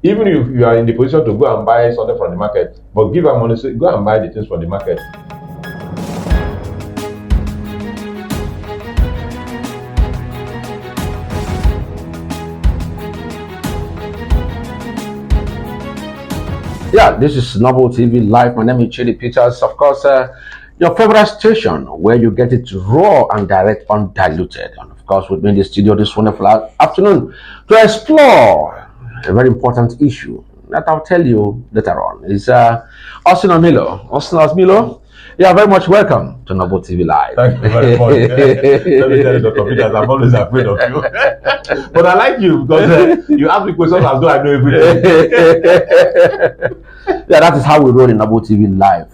Even if you are in the position to go and buy something from the market, but give her money, say, go and buy the things from the market. Yeah, this is Novel TV Live. My name is Chidi Peters. Of course, your favorite station where you get it raw and direct, undiluted. And of course, with me in the studio this wonderful afternoon to explore a very important issue that I'll tell you later on. Is Austin Amilo. Austin Amilo, you are very much welcome to Novel TV Live. Thank you very much. Let me tell you, Dr. Peters, I'm always afraid of you. But I like you because you ask me questions as though I know everything. Yeah, that is how we roll in Novel TV Live.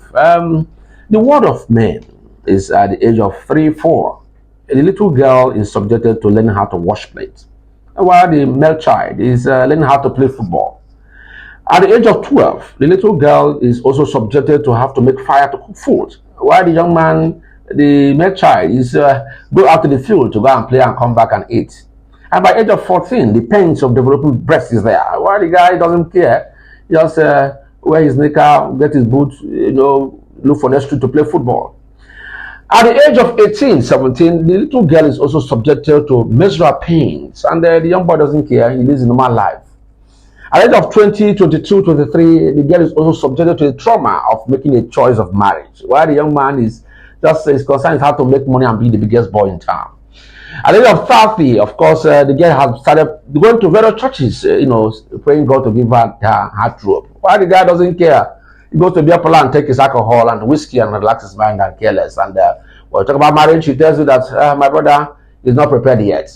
The world of men is at the age of 3, 4. A little girl is subjected to learning how to wash plates, while the male child is learning how to play football. At the age of 12, the little girl is also subjected to have to make fire to cook food, while the young man, the male child, is go out to the field to go and play and come back and eat. And by age of 14, the pains of developing breast is there, while the guy doesn't care, just wear his knicker, get his boots, look for next street to play football. At the age of 18, 17, the little girl is also subjected to menstrual pains, and the young boy doesn't care, he lives a normal life. At the age of 20, 22, 23, the girl is also subjected to the trauma of making a choice of marriage, while the young man is concerned with how to make money and be the biggest boy in town. At the age of 30, of course, the girl has started going to various churches, praying God to give her heart rope. While the guy doesn't care, he goes to beer parlor and take his alcohol and whiskey and relax his mind and careless. And when we talk about marriage, she tells you that my brother is not prepared yet.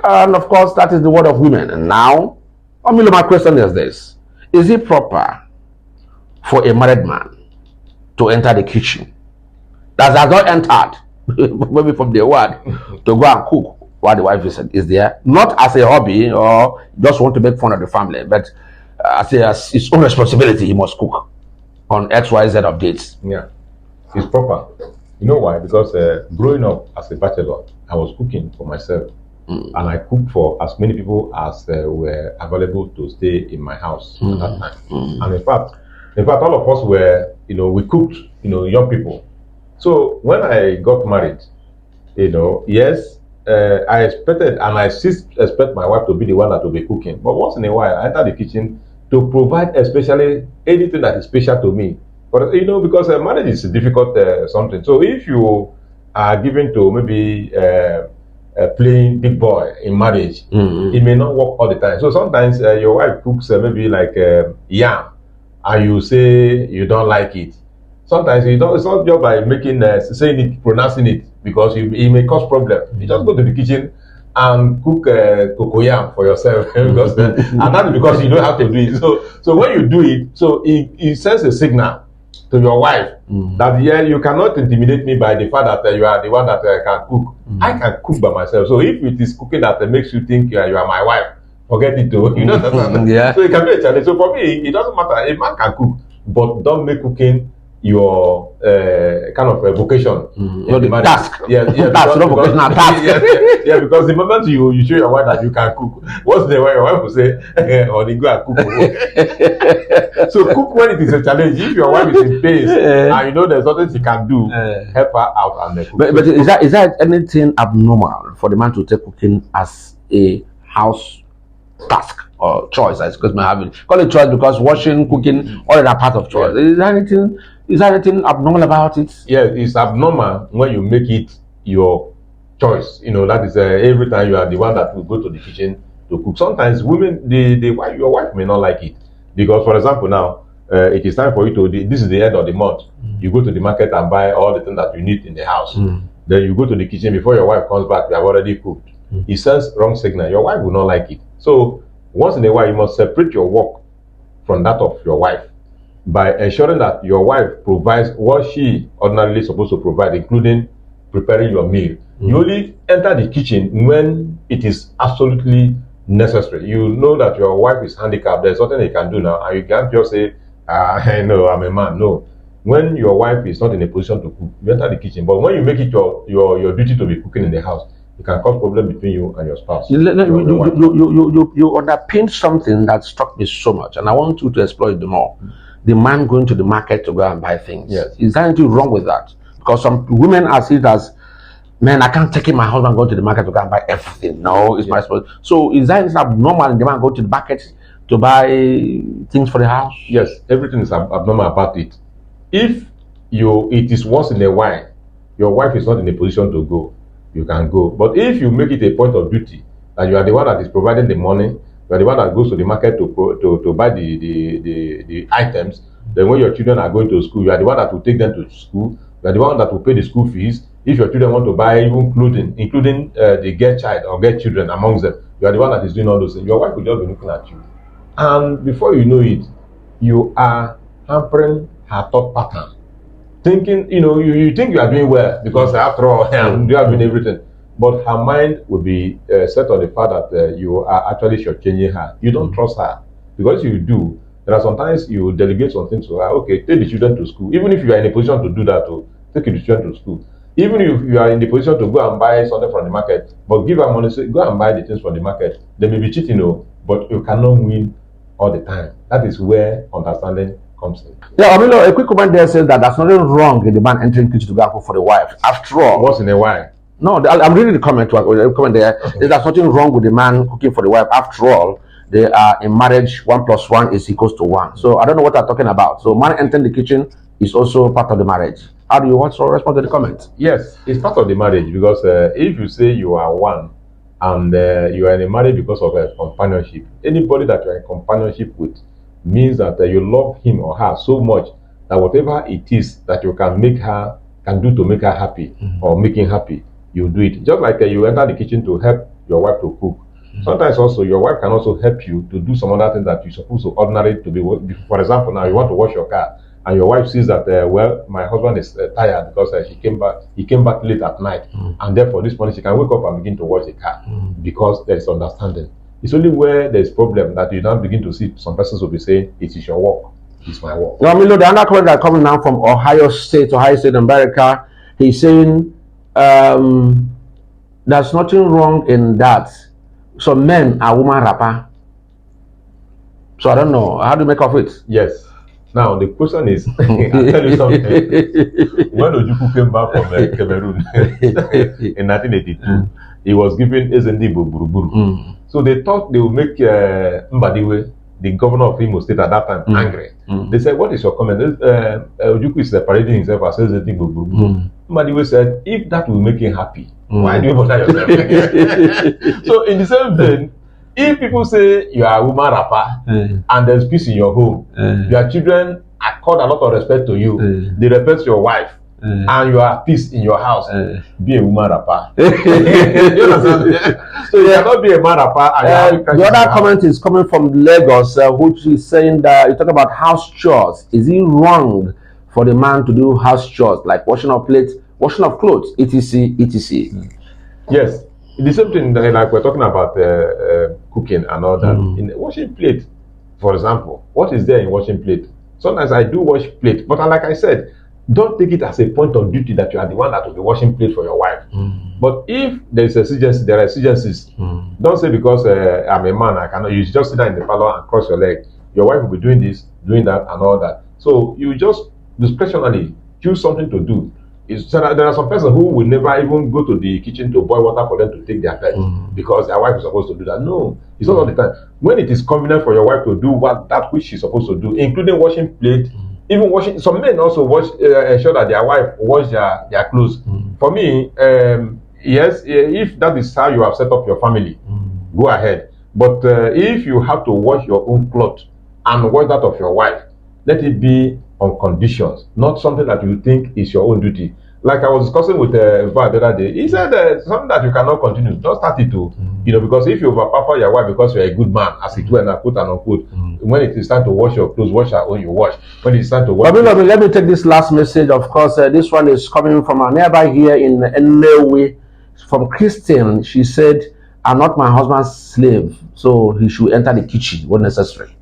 And of course, that is the word of women. And now, my question is this: is it proper for a married man to enter the kitchen that has not entered, maybe from the word, to go and cook while the wife is there, not as a hobby or just want to make fun of the family, but as his own responsibility, he must cook on XYZ updates? Yeah, it's proper. You know why? Because growing up as a bachelor, I was cooking for myself. And I cooked for as many people as were available to stay in my house at that time. And in fact, all of us were, we cooked, young people. So when I got married, yes, I expected and I still expect my wife to be the one that will be cooking. But once in a while, I enter the kitchen to provide especially anything that is special to me. But because marriage is a difficult something. So if you are given to maybe playing big boy in marriage, it may not work all the time. So sometimes your wife cooks maybe like yam, and you say you don't like it. Sometimes it's not just by making saying it, pronouncing it, because it may cause problem. You just go to the kitchen and cook cocoyam for yourself, because and that's because you know how to do it. So when you do it, so it sends a signal to your wife that you cannot intimidate me by the fact that you are the one that can cook. I can cook by myself. So if it is cooking that makes you think you are my wife, forget it too. Yeah. So it can be a challenge. So for me, it doesn't matter. A man can cook, but don't make cooking your kind of vocation. Task. That's not vocational task. Because the moment you show your wife that you can cook, what's the way your wife will say, or they go and cook. So cook when it is a challenge. If your wife is in pain and there's nothing she can do, help her out and cook. But is that anything abnormal for the man to take cooking as a house task or choice? I suppose may have it. Call it choice because washing, cooking, all that part of choice. Is there anything abnormal about it? Yeah, it's abnormal when you make it your choice. That is every time you are the one that will go to the kitchen to cook. Sometimes women, your wife may not like it, because for example now, it is time for you to. This is the end of the month. You go to the market and buy all the things that you need in the house. Then you go to the kitchen before your wife comes back. You have already cooked. It sends wrong signal. Your wife will not like it. So once in a while, you must separate your work from that of your wife by ensuring that your wife provides what she ordinarily supposed to provide, including preparing your meal. You only enter the kitchen when it is absolutely necessary. You know that your wife is handicapped. There's nothing you can do now, and you can't just say, no, I'm a man. No. When your wife is not in a position to cook, you enter the kitchen. But when you make it your duty to be cooking in the house, it can cause problem between you and your spouse. You underpinned something that struck me so much, and I want you to explore it more. The man going to the market to go and buy things. Yes. Is there anything wrong with that? Because some women are seen as, man, I can't take in my husband going to the market to go and buy everything. No, it's my spouse. So is that anything abnormal in the man going to the market to buy things for the house? Yes, everything is abnormal about it. If it is once in a while, your wife is not in a position to go, you can go. But if you make it a point of duty that you are the one that is providing the money, you are the one that goes to the market to buy the items, then when your children are going to school, you are the one that will take them to school, you are the one that will pay the school fees. If your children want to buy even clothing, including the girl child or girl children amongst them, you are the one that is doing all those things. Your wife will just be looking at you. And before you know it, you are hampering her thought pattern. Thinking, you think you are doing well because after all, you are doing everything. But her mind will be set on the fact that you are actually shortchanging her. You don't trust her. Because you do, there are sometimes you delegate some things to her. Okay, take the children to school. Even if you are in a position to do that, take the children to school. Even if you are in the position to go and buy something from the market, but give her money, say, go and buy the things from the market. They may be cheating, but you cannot win all the time. That is where understanding comes in. Yeah, I mean, a quick comment there says that there's nothing wrong in the man entering kitchen to go and cook for the wife. After all, once in a while. No, I'm reading the comment. There. There's nothing wrong with the man cooking for the wife. After all, they are in marriage. 1 + 1 is equals to 1. So I don't know what they're talking about. So man entering the kitchen is also part of the marriage. How do you want to respond to the comment? Yes, it's part of the marriage because if you say you are one and you are in a marriage because of companionship, anybody that you are in companionship with means that you love him or her so much that whatever it is that you can do to make her happy or make him happy, you do it. Just like you enter the kitchen to help your wife to cook. Sometimes also your wife can also help you to do some other things that you're supposed to ordinarily to be. For example, now you want to wash your car and your wife sees that well, my husband is tired because he came back late at night, and therefore this morning she can wake up and begin to wash the car because there is understanding. It's only where there's problem that you now begin to see some persons will be saying, it is your work, it's my work. Well, the other comment that coming now from Ohio State, America, he's saying there's nothing wrong in that. So men are woman rapper. So I don't know. How do you make of it? Yes. Now the question is, I'll tell you something. When Ojukwu came back from Cameroon in 1982, he was given Ezendibo Buruburu. So they thought they would make Mbadiwe, the governor of Imo State at that time, angry. They said, what is your comment? Ojukwu is separating himself as Ezendibo Buruburu. Mbadiwe said, if that will make him happy, why do you bother yourself? So in the same vein, if people say you are a woman rapper and there's peace in your home, your children accord a lot of respect to you, they respect your wife, and you are peace in your house, be a woman rapper. You understand? So you cannot be a man rapper. The other comment is coming from Lagos, which is saying that you talk about house chores. Is it wrong for the man to do house chores like washing of plates, washing of clothes, etc., etc.? Yes. The same thing like we're talking about cooking and all that. In washing plate, for example, what is there in washing plate? Sometimes I do wash plate, but like I said, don't take it as a point of duty that you are the one that will be washing plate for your wife. But if there is exigency, there are exigencies. Don't say because I'm a man, I cannot. You just sit down in the parlor and cross your leg. Your wife will be doing this, doing that, and all that. So you just discretionally choose something to do. There are some persons who will never even go to the kitchen to boil water for them to take their pet because their wife is supposed to do that. No, it's not all the time. When it is convenient for your wife to do that which she's supposed to do, including washing plate, even washing. Some men also ensure that their wife wash their clothes. For me, yes, if that is how you have set up your family, go ahead. But if you have to wash your own clothes and wash that of your wife, let it be on conditions, not something that you think is your own duty. Like I was discussing with the other day, he said something that you cannot continue. Don't start it to, because if you overpower your wife because you're a good man, as it were, and quote and unquote, when it is time to wash your clothes, wash her own, you wash. When it's time to wash, let me take this last message. Of course, this one is coming from a nearby here in Nnewi, from Christine. She said, "I'm not my husband's slave, so he should enter the kitchen when necessary."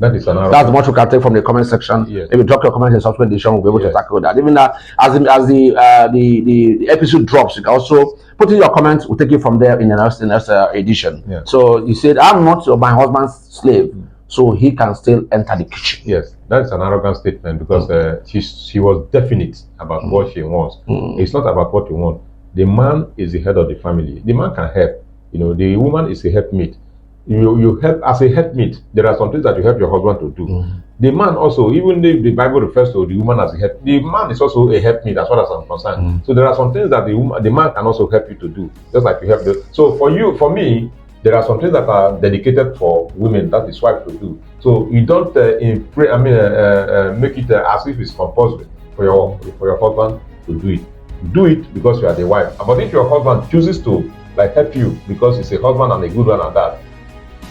That is another. That's much we can take from the comment section. Yes. If you drop your comments in subsequent edition, we'll be able Yes. to tackle that. Even as the episode drops, you can also put in your comments. We'll take it from there in the next edition. Yeah. So you said, I'm not my husband's slave, so he can still enter the kitchen. Yes, that's an arrogant statement because she was definite about what she wants. It's not about what you want. The man is the head of the family. The man can help. You know, the woman is a helpmeet. You help as a helpmeet. There are some things that you help your husband to do. The man also, even if the Bible refers to the woman as a help, the man is also a helpmeet as far as I'm concerned. So there are some things that the man can also help you to do, just like you help the. So for me, there are some things that are dedicated for women that is wife to do. So you don't make it as if it's compulsory for your husband to do it. Do it because you are the wife. But if your husband chooses to help you because he's a husband and a good one at that,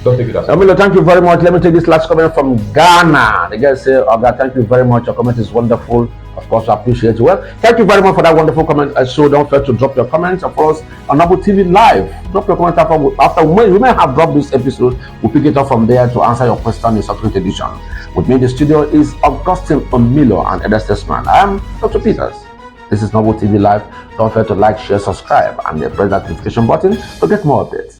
don't take it as Amilo, thank you very much. Let me take this last comment from Ghana. The guy say, Oga, thank you very much. Your comment is wonderful. Of course, I appreciate it. Well, thank you very much for that wonderful comment. So don't forget to drop your comments. Of course, on Noble TV Live. Drop your comment after we may have dropped this episode. We'll pick it up from there to answer your question in subsequent edition. With me in the studio is Augustine Omilo and Eda Stesman. I am Dr. Peters. This is Noble TV Live. Don't forget to like, share, subscribe, and press that notification button to get more updates.